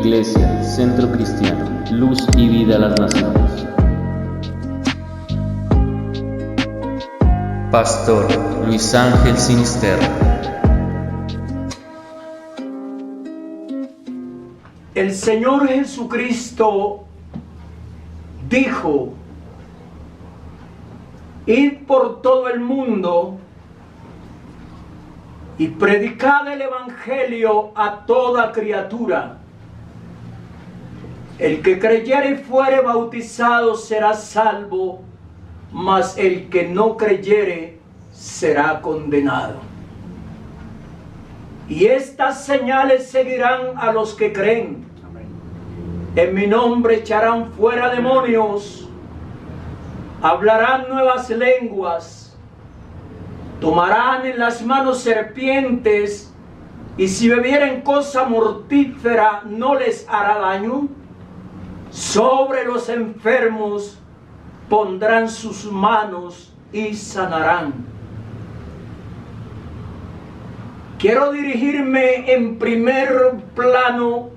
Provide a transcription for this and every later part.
Iglesia, Centro Cristiano, Luz y Vida a las Naciones. Pastor Luis Ángel Sinisterra. El Señor Jesucristo dijo: id por todo el mundo y predicad el Evangelio a toda criatura. El que creyere y fuere bautizado será salvo, mas el que no creyere será condenado. Y estas señales seguirán a los que creen. En mi nombre echarán fuera demonios, hablarán nuevas lenguas, tomarán en las manos serpientes, y si bebieren cosa mortífera no les hará daño. Sobre los enfermos pondrán sus manos y sanarán. Quiero dirigirme en primer plano,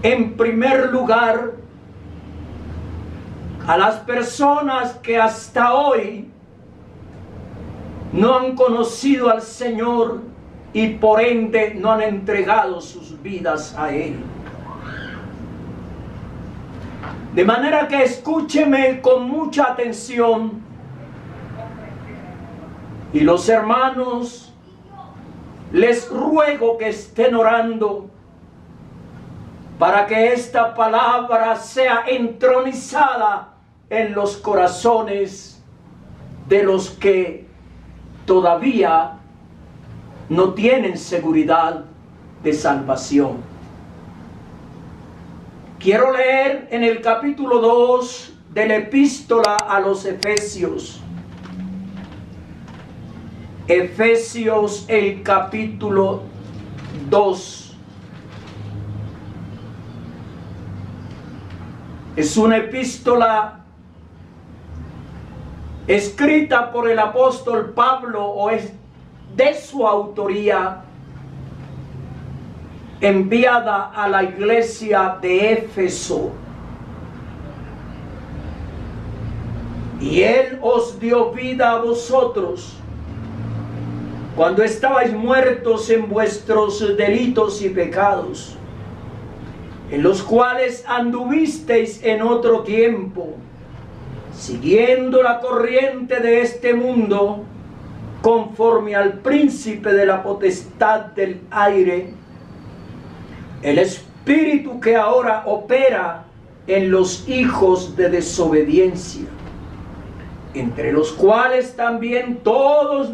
en primer lugar, a las personas que hasta hoy no han conocido al Señor y por ende no han entregado sus vidas a Él. De manera que escúcheme con mucha atención, y los hermanos les ruego que estén orando para que esta palabra sea entronizada en los corazones de los que todavía no tienen seguridad de salvación. Quiero leer en el capítulo 2 de la epístola a los Efesios. Efesios, el capítulo 2. Es una epístola escrita por el apóstol Pablo, o es de su autoría, enviada a la iglesia de Éfeso. Y Él os dio vida a vosotros cuando estabais muertos en vuestros delitos y pecados, en los cuales anduvisteis en otro tiempo, siguiendo la corriente de este mundo, conforme al príncipe de la potestad del aire, el espíritu que ahora opera en los hijos de desobediencia, entre los cuales también todos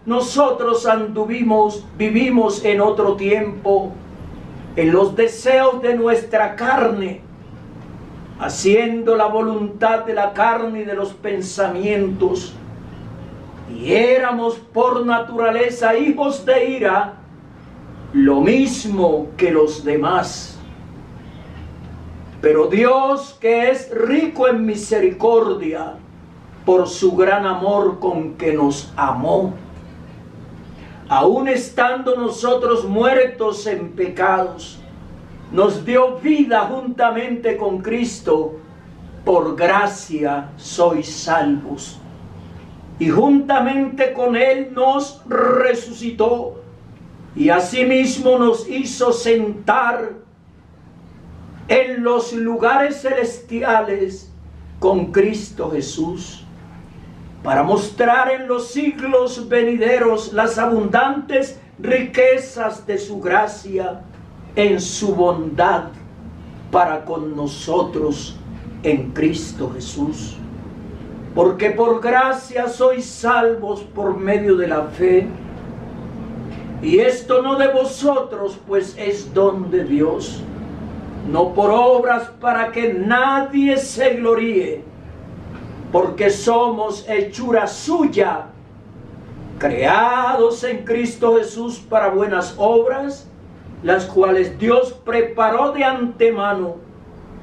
nosotros vivimos en otro tiempo, en los deseos de nuestra carne, haciendo la voluntad de la carne y de los pensamientos, y éramos por naturaleza hijos de ira, lo mismo que los demás. Pero Dios, que es rico en misericordia, por su gran amor con que nos amó, aun estando nosotros muertos en pecados, nos dio vida juntamente con Cristo. Por gracia sois salvos. Y juntamente con Él nos resucitó, y asimismo nos hizo sentar en los lugares celestiales con Cristo Jesús, para mostrar en los siglos venideros las abundantes riquezas de su gracia en su bondad para con nosotros en Cristo Jesús. Porque por gracia sois salvos por medio de la fe, y esto no de vosotros, pues es don de Dios, no por obras, para que nadie se gloríe, porque somos hechura suya, creados en Cristo Jesús para buenas obras, las cuales Dios preparó de antemano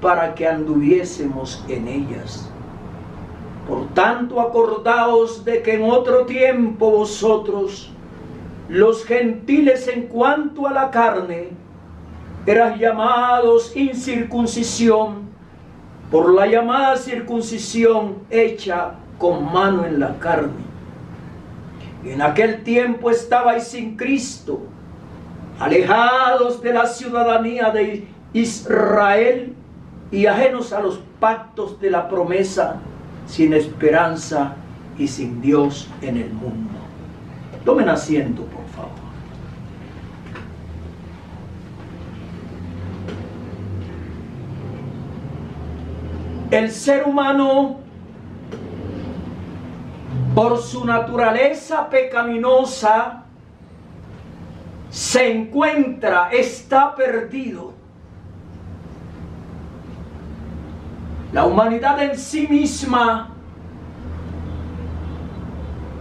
para que anduviésemos en ellas. Por tanto, acordaos de que en otro tiempo vosotros, los gentiles en cuanto a la carne, eran llamados incircuncisión por la llamada circuncisión hecha con mano en la carne. En aquel tiempo estabais sin Cristo, alejados de la ciudadanía de Israel y ajenos a los pactos de la promesa, sin esperanza y sin Dios en el mundo. Tomen asiento, por favor. El ser humano, por su naturaleza pecaminosa, se encuentra, está perdido. La humanidad en sí misma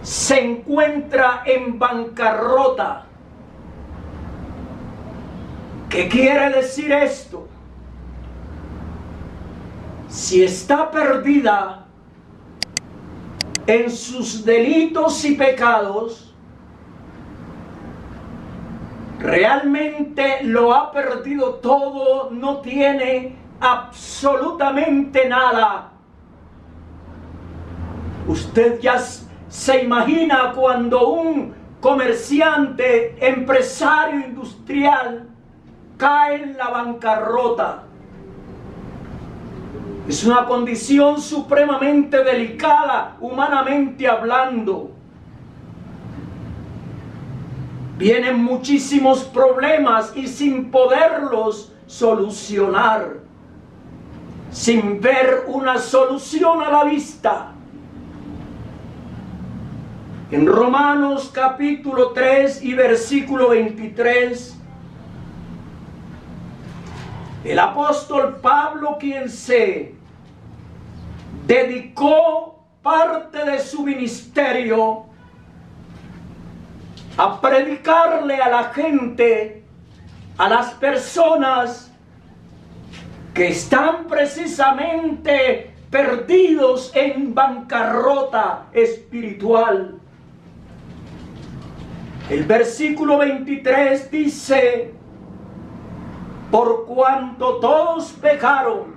se encuentra en bancarrota. ¿Qué quiere decir esto? Si está perdida en sus delitos y pecados, realmente lo ha perdido todo, no tiene absolutamente nada. Usted ya se imagina cuando un comerciante, empresario industrial cae en la bancarrota. Es una condición supremamente delicada, humanamente hablando. Vienen muchísimos problemas y sin poderlos solucionar, sin ver una solución a la vista. En Romanos capítulo 3 y versículo 23, el apóstol Pablo, quien se dedicó parte de su ministerio a predicarle a la gente, a las personas que están precisamente perdidos en bancarrota espiritual. El versículo 23 dice: por cuanto todos pecaron,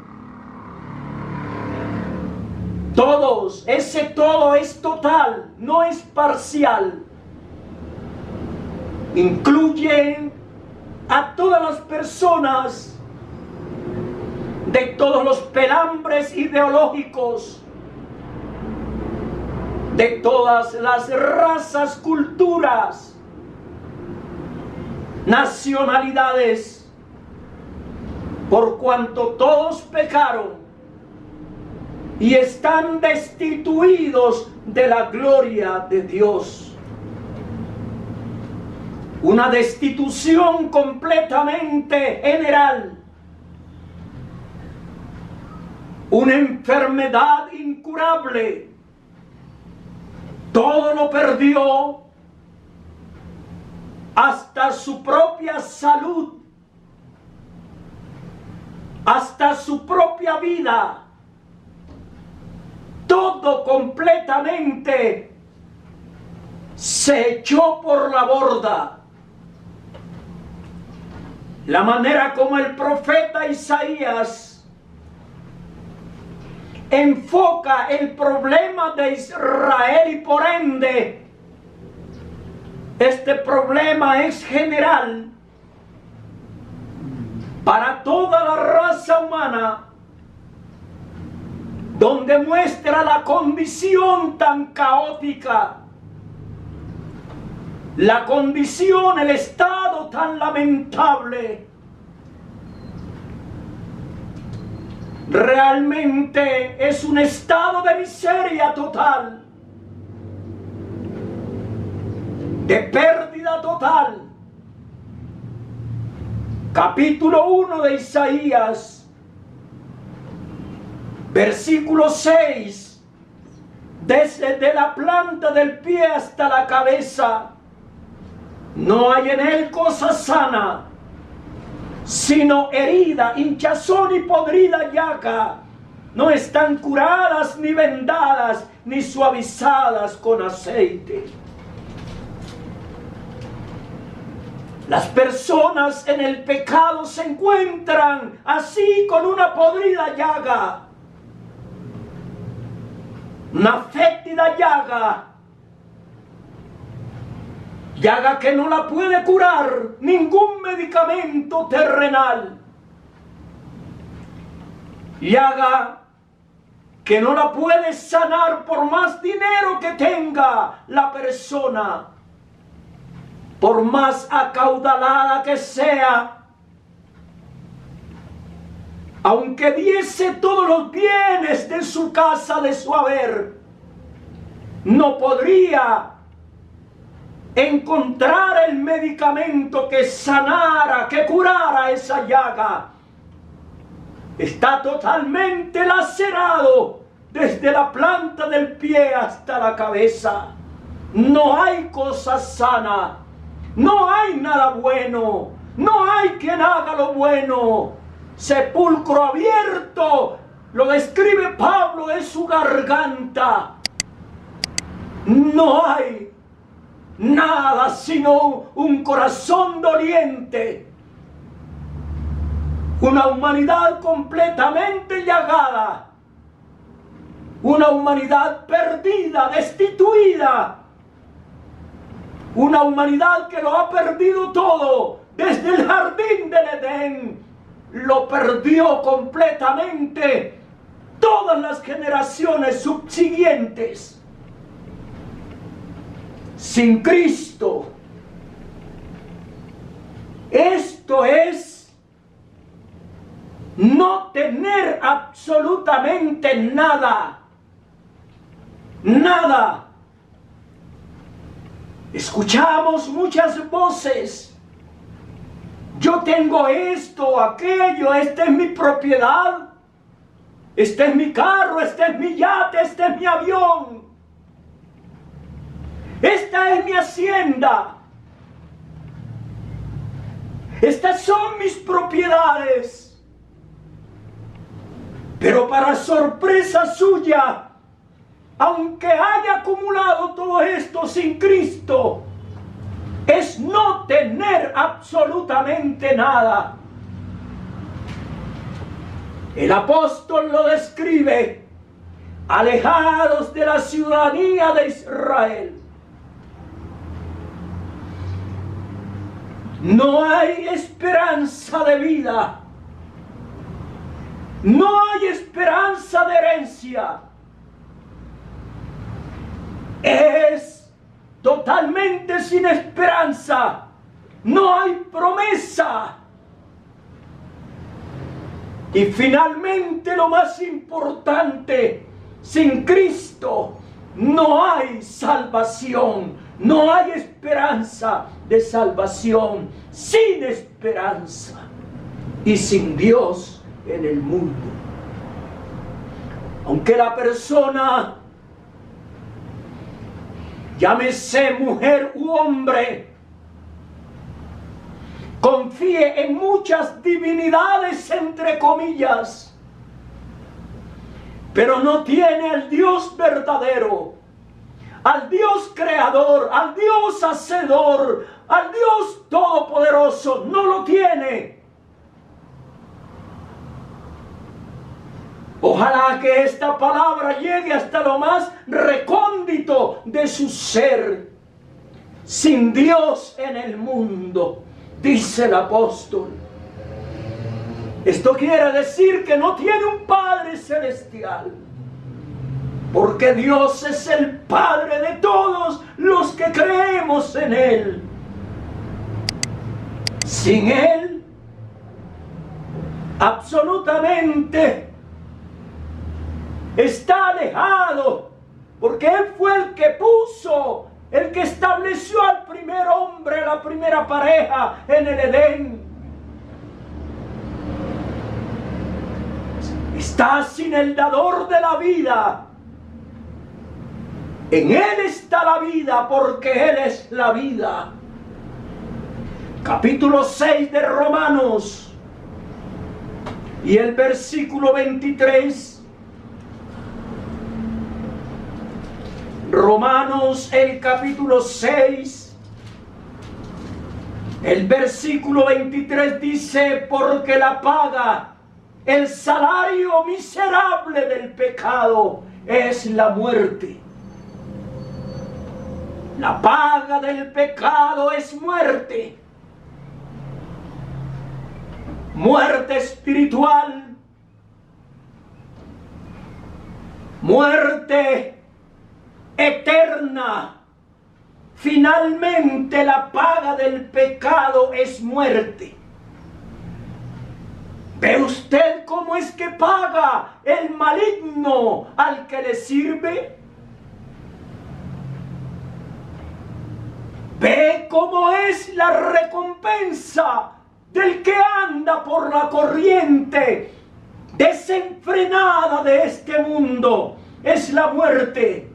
todos, ese todo es total, no es parcial. Incluye a todas las personas de todos los pelambres ideológicos, de todas las razas, culturas, nacionalidades. Por cuanto todos pecaron y están destituidos de la gloria de Dios. Una destitución completamente general. Una enfermedad incurable. Todo lo perdió, hasta su propia salud, hasta su propia vida. Todo completamente se echó por la borda. La manera como el profeta Isaías enfoca el problema de Israel, y por ende este problema es general para toda la raza humana, donde muestra la condición tan caótica, la condición, el estado tan lamentable. Realmente es un estado de miseria total, de pérdida total. Capítulo 1 de Isaías, versículo 6, desde la planta del pie hasta la cabeza, no hay en él cosa sana, sino herida, hinchazón y podrida llaga. No están curadas, ni vendadas, ni suavizadas con aceite. Las personas en el pecado se encuentran así con una podrida llaga, una fétida llaga, llaga que no la puede curar ningún medicamento terrenal, llaga que no la puede sanar por más dinero que tenga la persona, por más acaudalada que sea, aunque diese todos los bienes de su casa, de su haber, no podría encontrar el medicamento que sanara, que curara esa llaga. Está totalmente lacerado desde la planta del pie hasta la cabeza. No hay cosa sana, no hay nada bueno, no hay quien haga lo bueno. Sepulcro abierto, lo describe Pablo, es su garganta. No hay nada sino un corazón doliente, una humanidad completamente llagada, una humanidad perdida, destituida, una humanidad que lo ha perdido todo. Desde el jardín del Edén lo perdió completamente todas las generaciones subsiguientes. Sin Cristo, esto es no tener absolutamente nada, nada. Escuchamos muchas voces: yo tengo esto, aquello, esta es mi propiedad, este es mi carro, este es mi yate, este es mi avión, esta es mi hacienda, estas son mis propiedades. Pero para sorpresa suya, aunque haya acumulado todo esto sin Cristo, es no tener absolutamente nada. El apóstol lo describe: alejados de la ciudadanía de Israel. No hay esperanza de vida, no hay esperanza de herencia. Es totalmente sin esperanza, no hay promesa. Y finalmente, lo más importante, sin Cristo no hay salvación, no hay esperanza de salvación. Sin esperanza y sin Dios en el mundo, aunque la persona, llámese mujer u hombre, confíe en muchas divinidades, entre comillas, pero no tiene al Dios verdadero, al Dios creador, al Dios hacedor, al Dios todopoderoso, no lo tiene. Ojalá que esta palabra llegue hasta lo más recóndito de su ser. Sin Dios en el mundo, dice el apóstol. Esto quiere decir que no tiene un Padre celestial, porque Dios es el Padre de todos los que creemos en Él. Sin Él, absolutamente está alejado, porque Él fue el que puso, el que estableció al primer hombre, la primera pareja en el Edén. Está sin el dador de la vida. En Él está la vida, porque Él es la vida. Capítulo 6 de Romanos y el versículo 23. Romanos, el capítulo 6, El versículo 23 dice, porque la paga, el salario miserable del pecado es la muerte. La paga del pecado es muerte. Muerte espiritual. Muerte eterna. Finalmente la paga del pecado es muerte. ¿Ve usted cómo es que paga el maligno al que le sirve? ¿Ve cómo es la recompensa del que anda por la corriente desenfrenada de este mundo? Es la muerte.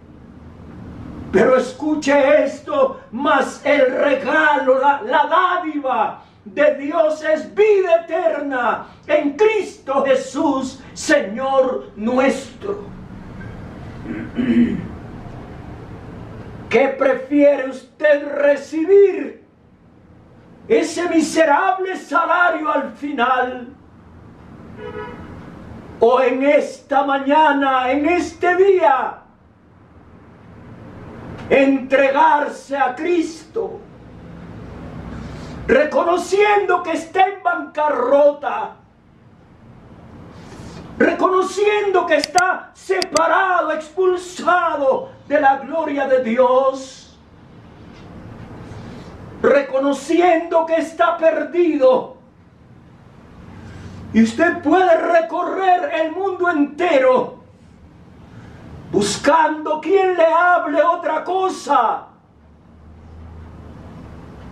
Pero escuche esto, mas el regalo, la dádiva de Dios es vida eterna en Cristo Jesús, Señor nuestro. ¿Qué prefiere usted recibir? ¿Ese miserable salario al final? ¿O en esta mañana, en este día, entregarse a Cristo, reconociendo que está en bancarrota, reconociendo que está separado, expulsado de la gloria de Dios, reconociendo que está perdido? Y usted puede recorrer el mundo entero buscando quien le hable otra cosa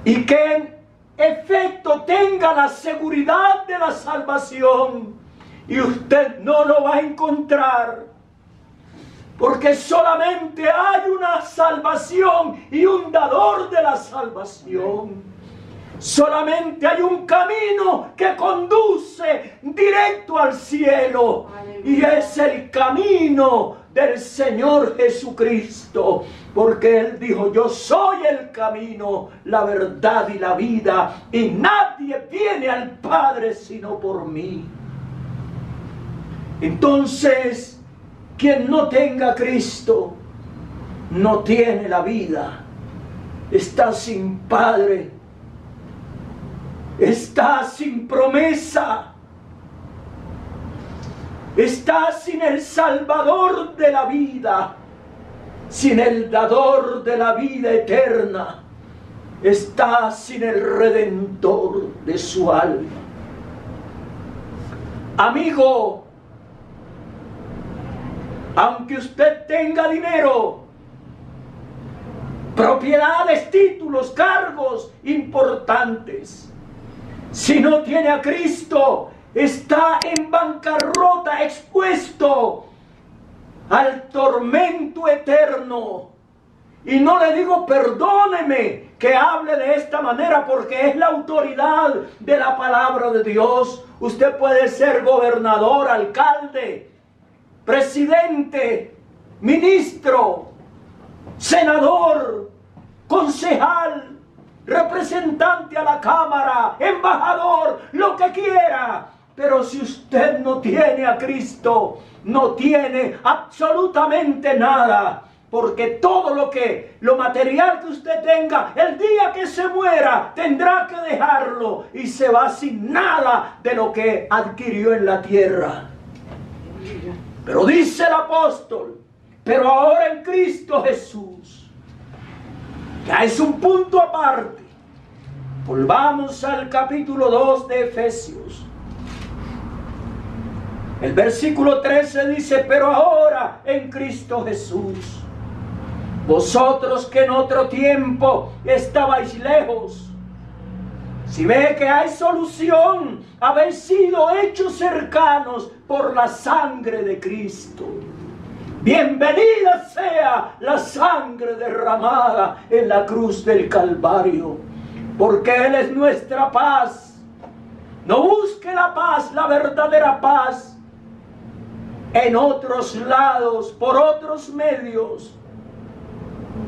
y que en efecto tenga la seguridad de la salvación, y usted no lo va a encontrar, porque solamente hay una salvación y un dador de la salvación. Solamente hay un camino que conduce directo al cielo, y es el camino del Señor Jesucristo, porque Él dijo: yo soy el camino, la verdad y la vida, y nadie viene al Padre sino por mí. Entonces, quien no tenga a Cristo no tiene la vida, está sin Padre, está sin promesa, está sin el Salvador de la vida, sin el dador de la vida eterna, está sin el Redentor de su alma. Amigo, aunque usted tenga dinero, propiedades, títulos, cargos importantes, si no tiene a Cristo, está en bancarrota, expuesto al tormento eterno. Y no le digo perdóneme que hable de esta manera, porque es la autoridad de la palabra de Dios. Usted puede ser gobernador, alcalde, presidente, ministro, senador, concejal, representante a la Cámara, embajador, lo que quiera. Pero si usted no tiene a Cristo, no tiene absolutamente nada, porque todo lo material que usted tenga, el día que se muera, tendrá que dejarlo, y se va sin nada de lo que adquirió en la tierra. Pero dice el apóstol: pero ahora en Cristo Jesús. Ya es un punto aparte. Volvamos al capítulo 2 de Efesios. El versículo 13 dice: pero ahora en Cristo Jesús, vosotros que en otro tiempo estabais lejos. Si ve que hay solución, habéis sido hechos cercanos por la sangre de Cristo. Bienvenida sea la sangre derramada en la cruz del Calvario, porque Él es nuestra paz. No busque la paz, la verdadera paz, en otros lados, por otros medios,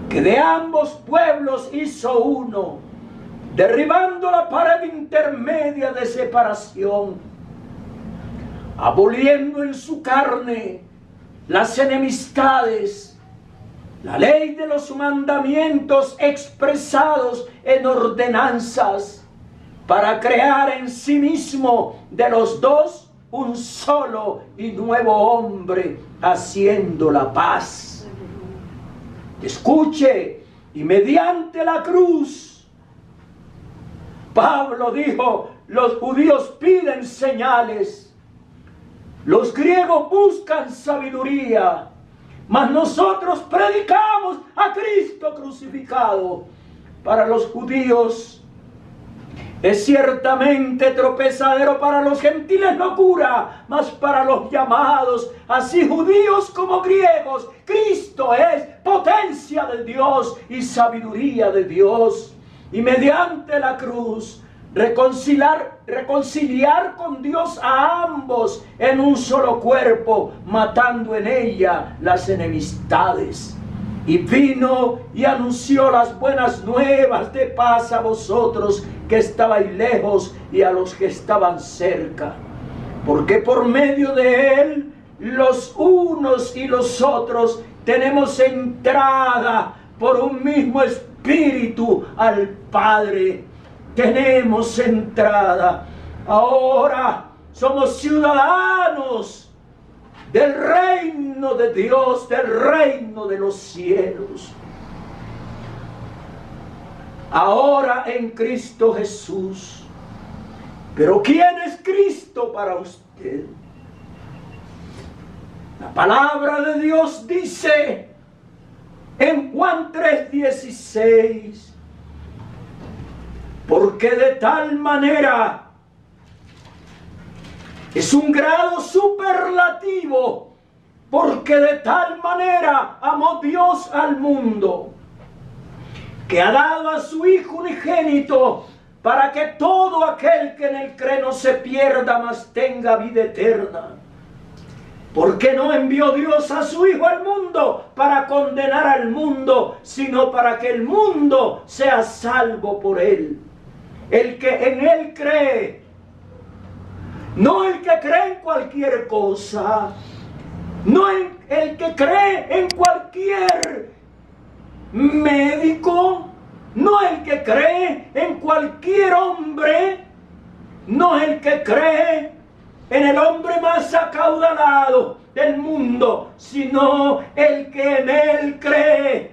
que de ambos pueblos hizo uno, derribando la pared intermedia de separación, aboliendo en su carne las enemistades, la ley de los mandamientos expresados en ordenanzas, para crear en sí mismo de los dos un solo y nuevo hombre, haciendo la paz. Escuche, y mediante la cruz, Pablo dijo, los judíos piden señales, los griegos buscan sabiduría, mas nosotros predicamos a Cristo crucificado. Para los judíos es ciertamente tropezadero, para los gentiles locura, mas para los llamados, así judíos como griegos, Cristo es potencia de Dios y sabiduría de Dios. Y mediante la cruz reconciliar con Dios a ambos en un solo cuerpo, matando en ella las enemistades. Y vino y anunció las buenas nuevas de paz a vosotros que estabais lejos y a los que estaban cerca. Porque por medio de él, los unos y los otros, tenemos entrada por un mismo Espíritu al Padre. Tenemos entrada. Ahora somos ciudadanos del reino de Dios, del reino de los cielos. Ahora en Cristo Jesús. Pero ¿quién es Cristo para usted? La palabra de Dios dice en Juan 3:16, porque de tal manera, es un grado superlativo, porque de tal manera amó Dios al mundo, que ha dado a su Hijo unigénito, para que todo aquel que en él cree no se pierda, mas tenga vida eterna. ¿Por qué no envió Dios a su Hijo al mundo para condenar al mundo, sino para que el mundo sea salvo por él? El que en él cree, no el que cree en cualquier cosa, no el que cree en cualquier médico, no el que cree en cualquier hombre, no el que cree en el hombre más acaudalado del mundo, sino el que en él cree.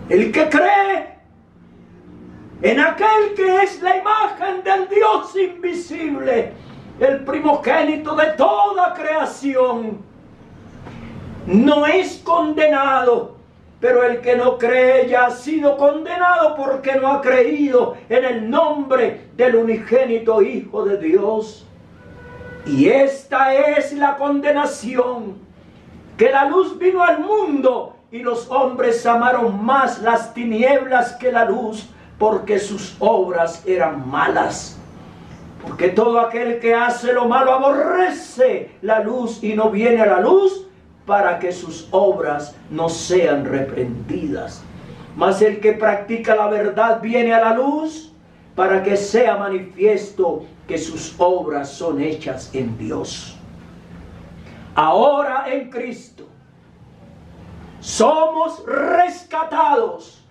El que cree en aquel que es la imagen del Dios invisible, el primogénito de toda creación, no es condenado. Pero el que no cree ya ha sido condenado, porque no ha creído en el nombre del unigénito Hijo de Dios. Y esta es la condenación, que la luz vino al mundo y los hombres amaron más las tinieblas que la luz, porque sus obras eran malas. Porque todo aquel que hace lo malo aborrece la luz y no viene a la luz, para que sus obras no sean reprendidas. Mas el que practica la verdad viene a la luz, para que sea manifiesto que sus obras son hechas en Dios. Ahora en Cristo somos rescatados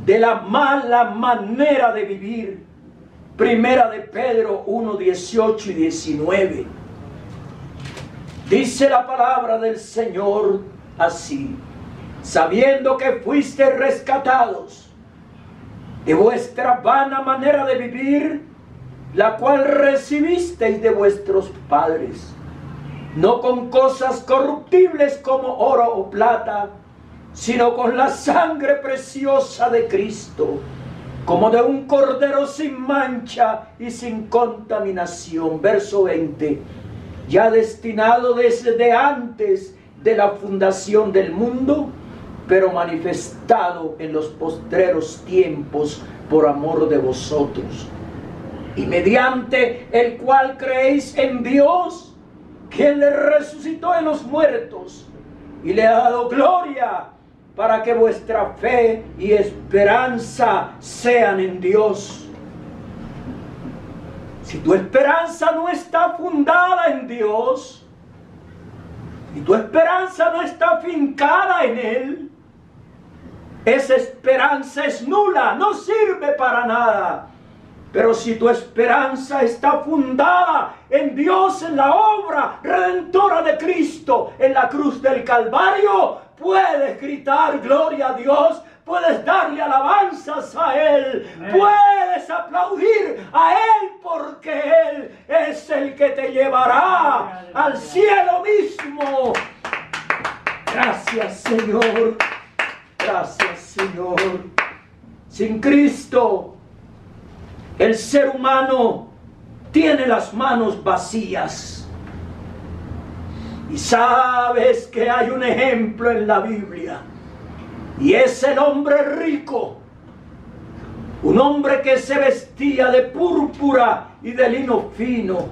de la mala manera de vivir. Primera de Pedro 1:18 y 19. Dice la palabra del Señor así: sabiendo que fuisteis rescatados de vuestra vana manera de vivir, la cual recibisteis de vuestros padres, no con cosas corruptibles como oro o plata, sino con la sangre preciosa de Cristo, como de un cordero sin mancha y sin contaminación. Verso 20. Ya destinado desde antes de la fundación del mundo, pero manifestado en los postreros tiempos por amor de vosotros, y mediante el cual creéis en Dios, quien le resucitó de los muertos y le ha dado gloria, para que vuestra fe y esperanza sean en Dios. Si tu esperanza no está fundada en Dios, y tu esperanza no está fincada en Él, esa esperanza es nula, no sirve para nada. Pero si tu esperanza está fundada en Dios, en la obra redentora de Cristo, en la cruz del Calvario, puedes gritar gloria a Dios, puedes darle alabanzas a Él, puedes aplaudir a Él, porque Él es el que te llevará al cielo mismo. Gracias, Señor. Gracias, Señor. Sin Cristo, el ser humano tiene las manos vacías. Y sabes que hay un ejemplo en la Biblia, y es el hombre rico, un hombre que se vestía de púrpura y de lino fino,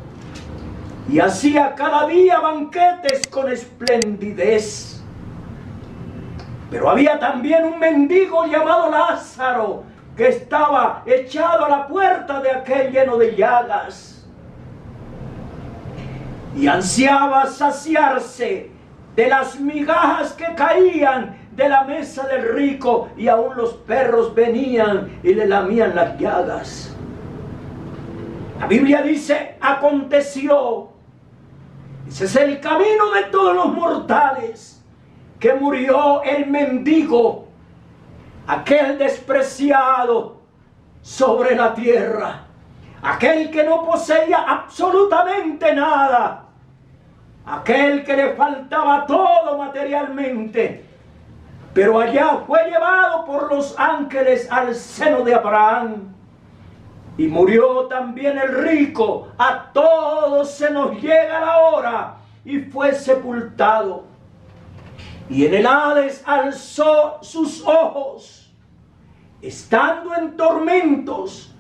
y hacía cada día banquetes con esplendidez. Pero había también un mendigo llamado Lázaro, que estaba echado a la puerta de aquel lleno de llagas, y ansiaba saciarse de las migajas que caían de la mesa del rico, y aún los perros venían y le lamían las llagas. La Biblia dice, aconteció, ese es el camino de todos los mortales, que murió el mendigo, aquel despreciado sobre la tierra, aquel que no poseía absolutamente nada, aquel que le faltaba todo materialmente, pero allá fue llevado por los ángeles al seno de Abraham. Y murió también el rico, a todos se nos llega la hora, y fue sepultado. Y en el Hades alzó sus ojos, estando en tormentos,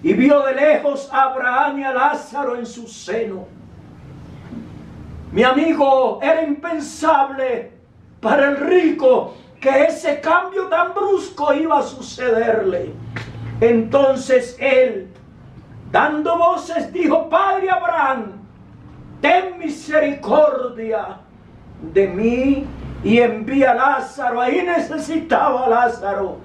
y vio de lejos a Abraham y a Lázaro en su seno. Mi amigo, era impensable para el rico que ese cambio tan brusco iba a sucederle. Entonces él, dando voces, dijo: Padre Abraham, ten misericordia de mí y envía a Lázaro. Ahí necesitaba a Lázaro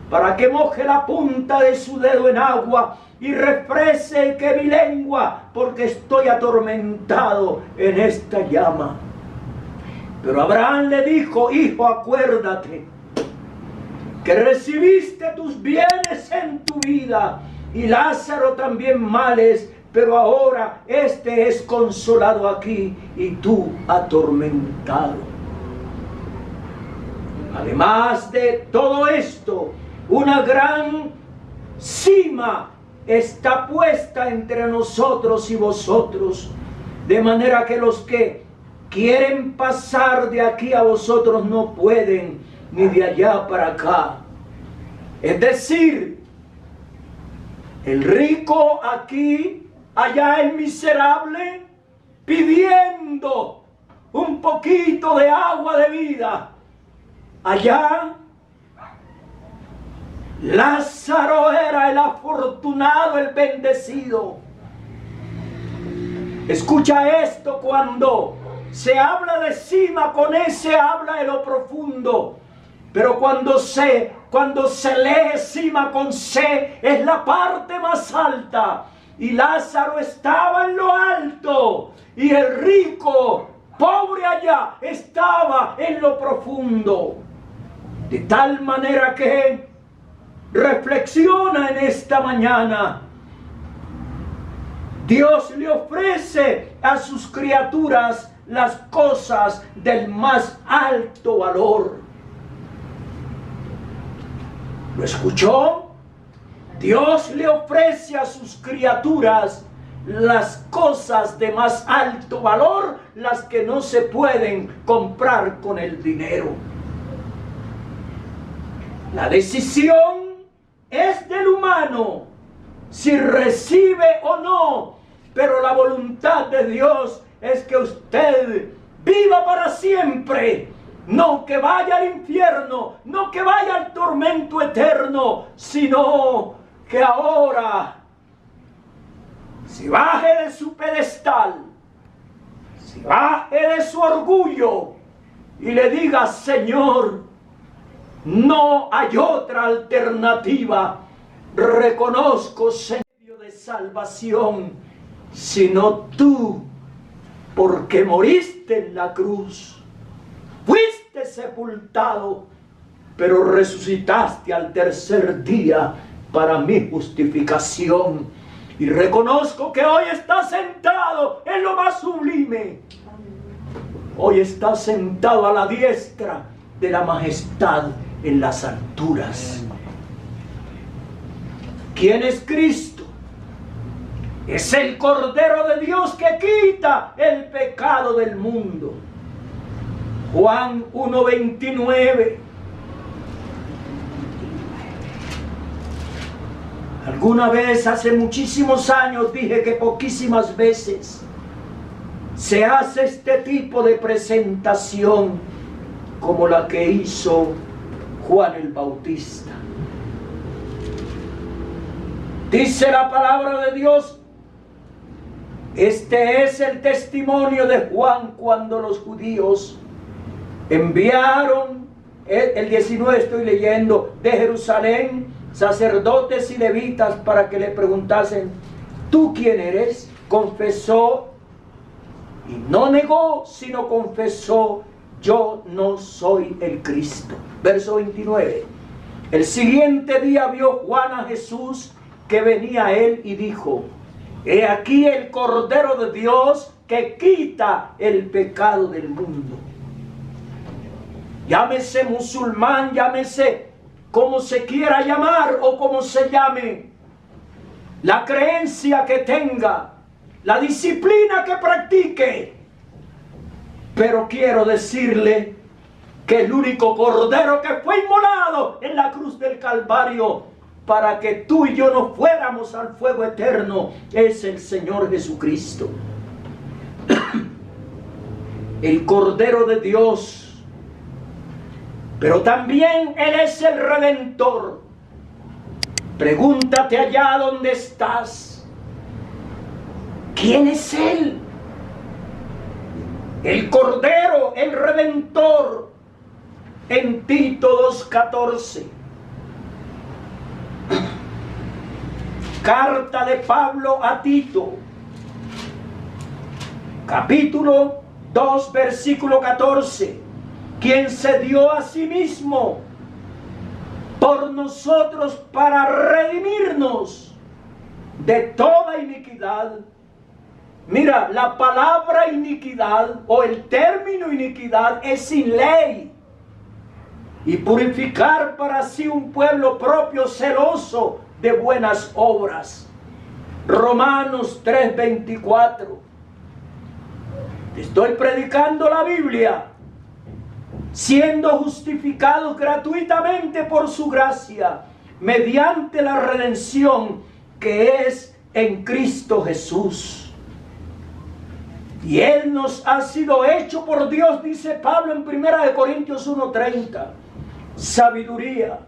para que moje la punta de su dedo en agua y refresque mi lengua, porque estoy atormentado en esta llama. Pero Abraham le dijo: hijo, acuérdate que recibiste tus bienes en tu vida, y Lázaro también males, pero ahora este es consolado aquí y tú atormentado. Además de todo esto, una gran cima está puesta entre nosotros y vosotros, de manera que los que quieren pasar de aquí a vosotros no pueden, ni de allá para acá. Es decir, el rico aquí, allá el miserable, pidiendo un poquito de agua de vida. Allá Lázaro era el afortunado, el bendecido. Escucha esto: cuando se habla de cima, con ese habla de lo profundo. Pero cuando se lee cima con C, es la parte más alta. Y Lázaro estaba en lo alto, y el rico, pobre allá, estaba en lo profundo. De tal manera que reflexiona en esta mañana. Dios le ofrece a sus criaturas las cosas del más alto valor. ¿Lo escuchó? Dios le ofrece a sus criaturas las cosas de más alto valor, las que no se pueden comprar con el dinero. La decisión es del humano, si recibe o no, pero la voluntad de Dios es que usted viva para siempre no que vaya al infierno, no que vaya al tormento eterno, sino que ahora se baje de su pedestal, se baje de su orgullo y le diga: Señor, no hay otra alternativa. Reconozco, Señor, de salvación, sino tú, porque moriste en la cruz, fuiste sepultado, pero resucitaste al tercer día para mi justificación. Y reconozco que hoy estás sentado en lo más sublime. Hoy estás sentado a la diestra de la majestad en las alturas. ¿Quién es Cristo? Es el Cordero de Dios que quita el pecado del mundo. Juan 1:29. Alguna vez, hace muchísimos años, dije que poquísimas veces se hace este tipo de presentación como la que hizo Juan el Bautista. Dice la palabra de Dios: este es el testimonio de Juan cuando los judíos enviaron, el 19 estoy leyendo, de Jerusalén, sacerdotes y levitas para que le preguntasen: ¿tú quién eres? Confesó, y no negó, sino confesó: yo no soy el Cristo. Verso 29. El siguiente día vio Juan a Jesús que venía a él y dijo: he aquí el Cordero de Dios que quita el pecado del mundo. Llámese musulmán, llámese como se quiera llamar o como se llame, la creencia que tenga, la disciplina que practique, pero quiero decirle que el único Cordero que fue inmolado en la cruz del Calvario para que tú y yo no fuéramos al fuego eterno es el Señor Jesucristo. El Cordero de Dios. Pero también Él es el Redentor. Pregúntate allá donde estás: ¿quién es Él? El Cordero, el Redentor. En Tito 2:14. Carta de Pablo a Tito, capítulo 2, versículo 14. Quien se dio a sí mismo por nosotros para redimirnos de toda iniquidad. Mira, la palabra iniquidad o el término iniquidad es sin ley. Y purificar para sí un pueblo propio celoso de buenas obras. Romanos 3:24. Te estoy predicando la Biblia. Siendo justificados gratuitamente por su gracia, mediante la redención que es en Cristo Jesús. Y Él nos ha sido hecho por Dios, dice Pablo en 1 Corintios 1:30, sabiduría,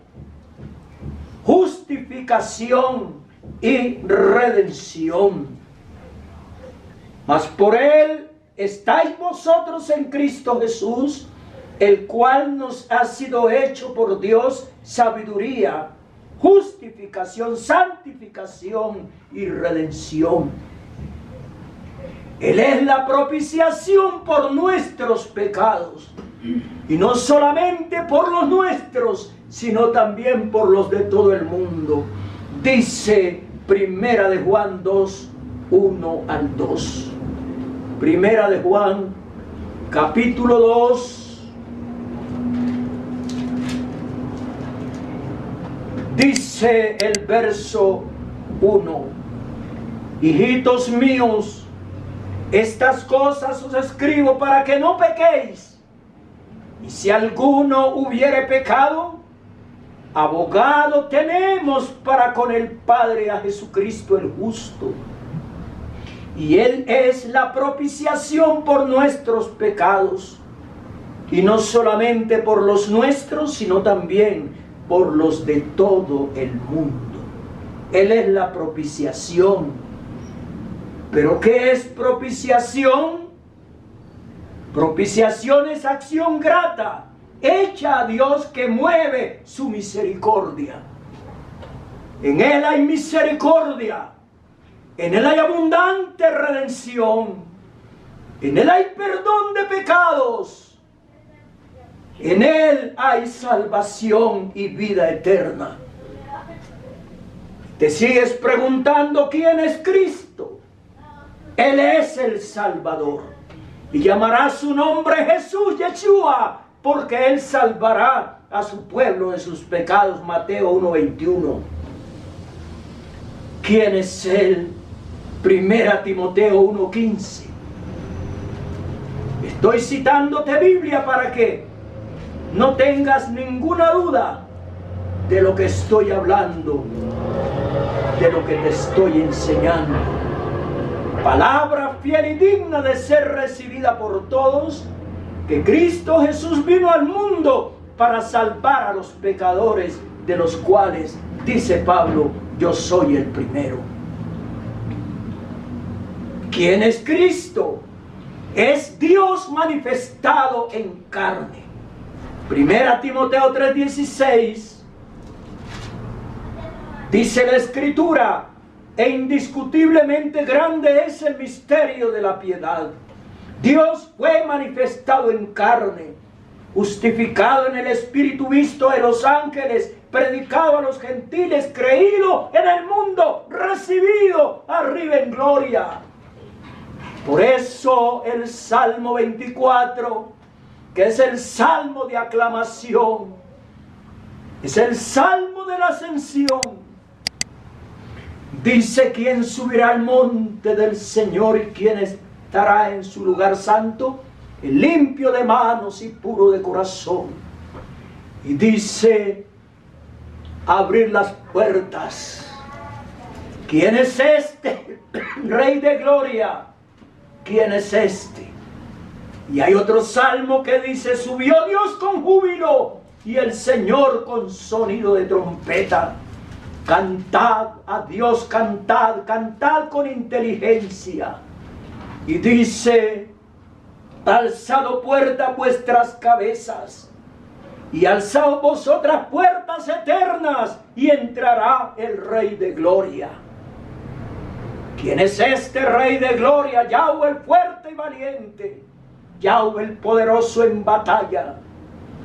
justificación y redención. Mas por Él estáis vosotros en Cristo Jesús, el cual nos ha sido hecho por Dios sabiduría, justificación, santificación y redención. Él es la propiciación por nuestros pecados, y no solamente por los nuestros, sino también por los de todo el mundo. Dice Primera de Juan 2, 1 al 2. Primera de Juan, capítulo 2. Dice el verso 1: hijitos míos, estas cosas os escribo para que no pequéis. Y si alguno hubiere pecado, abogado tenemos para con el Padre, a Jesucristo el justo. Y Él es la propiciación por nuestros pecados, Y no solamente por los nuestros, sino también por los de todo el mundo. Él es la propiciación. ¿Pero qué es propiciación? Propiciación es acción grata, hecha a Dios, que mueve su misericordia. En Él hay misericordia. En Él hay abundante redención. En Él hay perdón de pecados. En Él hay salvación y vida eterna. Te sigues preguntando quién es Cristo. Él es el Salvador. Y llamará su nombre Jesús, Yeshua, porque Él salvará a su pueblo de sus pecados. Mateo 1:21. ¿Quién es Él? 1 Timoteo 1:15. Estoy citándote Biblia para que no tengas ninguna duda de lo que estoy hablando, de lo que te estoy enseñando. Palabra fiel y digna de ser recibida por todos, que Cristo Jesús vino al mundo para salvar a los pecadores, de los cuales, dice Pablo, yo soy el primero. ¿Quién es Cristo? Es Dios manifestado en carne. 1 Timoteo 3:16 dice la Escritura: e indiscutiblemente grande es el misterio de la piedad. Dios fue manifestado en carne, justificado en el Espíritu, visto de los ángeles, predicado a los gentiles, creído en el mundo, recibido arriba en gloria. Por eso el Salmo 24, que es el salmo de aclamación, es el salmo de la ascensión, dice: ¿quién subirá al monte del Señor y quién estará en su lugar santo? El limpio de manos y puro de corazón. Y dice: abrir las puertas. ¿Quién es este Rey de gloria? ¿Quién es este? Y hay otro salmo que dice: subió Dios con júbilo y el Señor con sonido de trompeta. Cantad a Dios, cantad, cantad con inteligencia. Y dice: alzad puertas vuestras cabezas, y alzad vosotras puertas eternas, y entrará el Rey de gloria. ¿Quién es este Rey de gloria? Yahweh el fuerte y valiente, Yahweh el poderoso en batalla.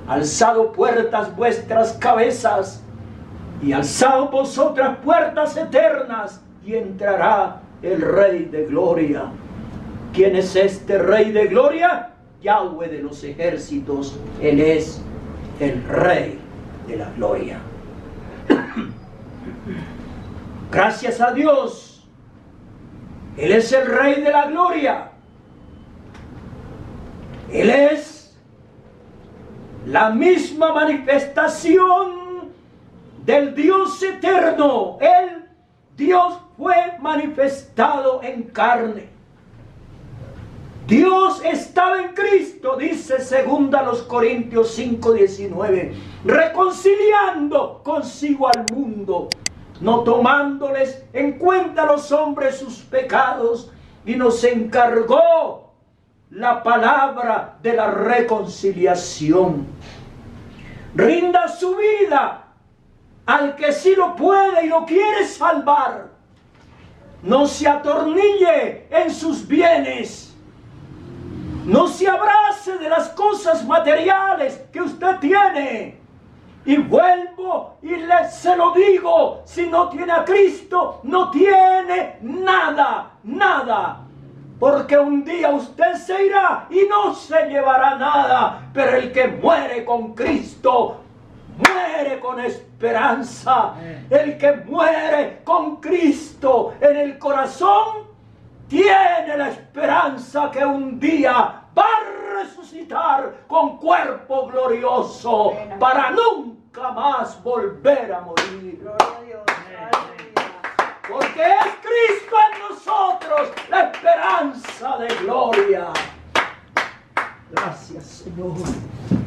Alzad puertas vuestras cabezas, y alzad vosotras puertas eternas, y entrará el Rey de gloria. ¿Quién es este Rey de gloria? Yahweh de los ejércitos. Él es el Rey de la gloria. Gracias a Dios, Él es el Rey de la gloria. Él es la misma manifestación del Dios eterno. Él, Dios, fue manifestado en carne. Dios estaba en Cristo, dice 2 Corintios 5:19, reconciliando consigo al mundo, no tomándoles en cuenta a los hombres sus pecados, y nos encargó la palabra de la reconciliación. Rinda su vida al que sí lo puede y lo quiere salvar. No se atornille en sus bienes. No se abrace de las cosas materiales que usted tiene. Y vuelvo y se lo digo: si no tiene a Cristo, no tiene nada, nada. Porque un día usted se irá y no se llevará nada. Pero el que muere con Cristo, muere con esperanza. El que muere con Cristo en el corazón, tiene la esperanza que un día va a resucitar con cuerpo glorioso para nunca más volver a morir. Gloria a Dios. Porque es Cristo en nosotros la esperanza de gloria. Gracias, Señor. Señor.